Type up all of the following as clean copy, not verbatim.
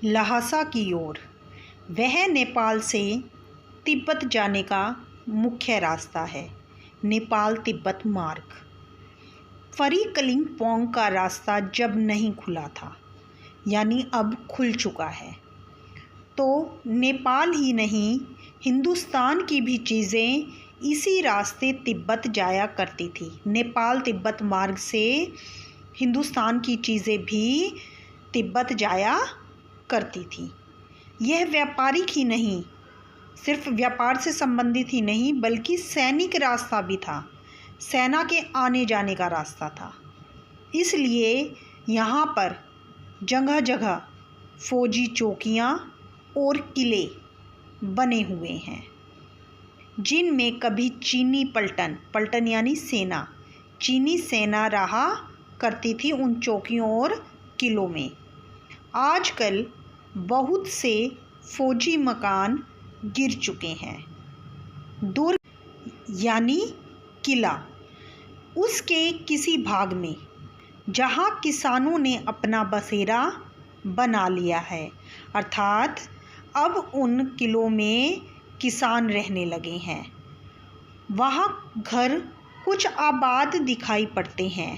ल्हासा की ओर। वह नेपाल से तिब्बत जाने का मुख्य रास्ता है, नेपाल तिब्बत मार्ग। फरी कलिम्पोंग का रास्ता जब नहीं खुला था, यानी अब खुल चुका है, तो नेपाल ही नहीं हिंदुस्तान की भी चीज़ें इसी रास्ते तिब्बत जाया करती थी। नेपाल तिब्बत मार्ग से हिंदुस्तान की चीज़ें भी तिब्बत जाया करती थी। यह व्यापारिक ही नहीं, सिर्फ व्यापार से संबंधित ही नहीं, बल्कि सैनिक रास्ता भी था, सेना के आने जाने का रास्ता था। इसलिए यहाँ पर जगह जगह फौजी चौकियाँ और किले बने हुए हैं, जिनमें कभी चीनी पलटन यानी सेना, चीनी सेना रहा करती थी उन चौकियों और किलों में। आजकल बहुत से फौजी मकान गिर चुके हैं। दुर्ग यानी किला उसके किसी भाग में, जहां किसानों ने अपना बसेरा बना लिया है, अर्थात अब उन किलों में किसान रहने लगे हैं। वहां घर कुछ आबाद दिखाई पड़ते हैं।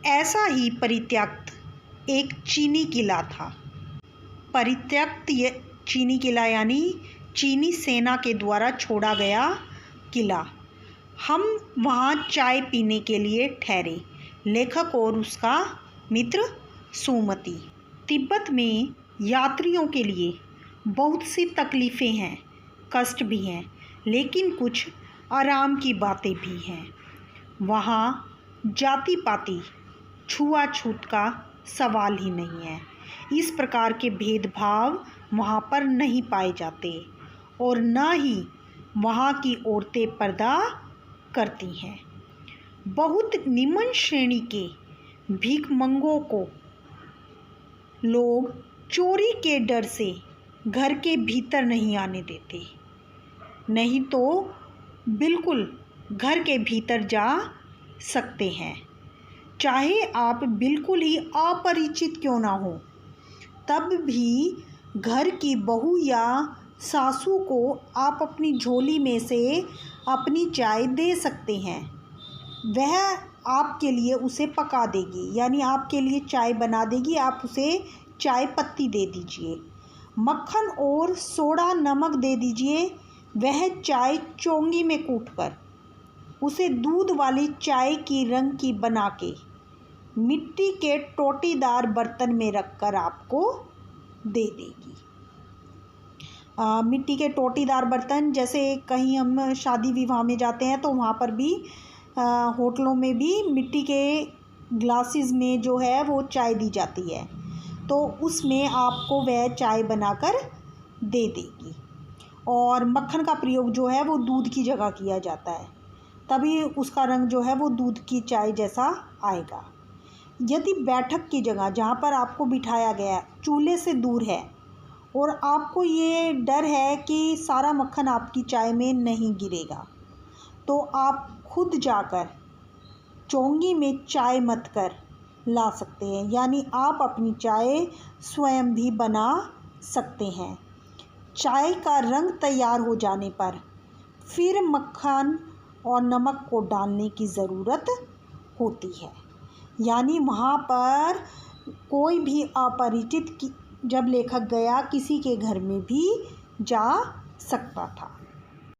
ऐसा ही परित्यक्त एक चीनी किला था। परित्यक्त चीनी किला यानी चीनी सेना के द्वारा छोड़ा गया किला। हम वहाँ चाय पीने के लिए ठहरे, लेखक और उसका मित्र सुमति। तिब्बत में यात्रियों के लिए बहुत सी तकलीफ़ें हैं, कष्ट भी हैं, लेकिन कुछ आराम की बातें भी हैं। वहाँ जाति पाति छुआछूत का सवाल ही नहीं है। इस प्रकार के भेदभाव वहाँ पर नहीं पाए जाते और न ही वहाँ की औरतें पर्दा करती हैं। बहुत निम्न श्रेणी के भिखमंगों को लोग चोरी के डर से घर के भीतर नहीं आने देते, नहीं तो बिल्कुल घर के भीतर जा सकते हैं। चाहे आप बिल्कुल ही अपरिचित क्यों ना हो, तब भी घर की बहू या सासू को आप अपनी झोली में से अपनी चाय दे सकते हैं। वह आपके लिए उसे पका देगी, यानी आपके लिए चाय बना देगी। आप उसे चाय पत्ती दे दीजिए, मक्खन और सोडा नमक दे दीजिए। वह चाय चोंगी में कूटकर उसे दूध वाली चाय की रंग की बना के मिट्टी के टोटीदार बर्तन में रखकर आपको दे देगी। मिट्टी के टोटीदार बर्तन, जैसे कहीं हम शादी विवाह में जाते हैं तो वहाँ पर भी होटलों में भी मिट्टी के ग्लासेस में जो है वो चाय दी जाती है, तो उसमें आपको वह चाय बनाकर दे देगी। और मक्खन का प्रयोग जो है वो दूध की जगह किया जाता है, तभी उसका रंग जो है वो दूध की चाय जैसा आएगा। यदि बैठक की जगह जहाँ पर आपको बिठाया गया चूल्हे से दूर है और आपको ये डर है कि सारा मक्खन आपकी चाय में नहीं गिरेगा, तो आप खुद जाकर चोंगी में चाय मत कर ला सकते हैं, यानी आप अपनी चाय स्वयं भी बना सकते हैं। चाय का रंग तैयार हो जाने पर फिर मक्खन और नमक को डालने की ज़रूरत होती है, यानी वहाँ पर कोई भी अपरिचित जब लेखक गया किसी के घर में भी जा सकता था।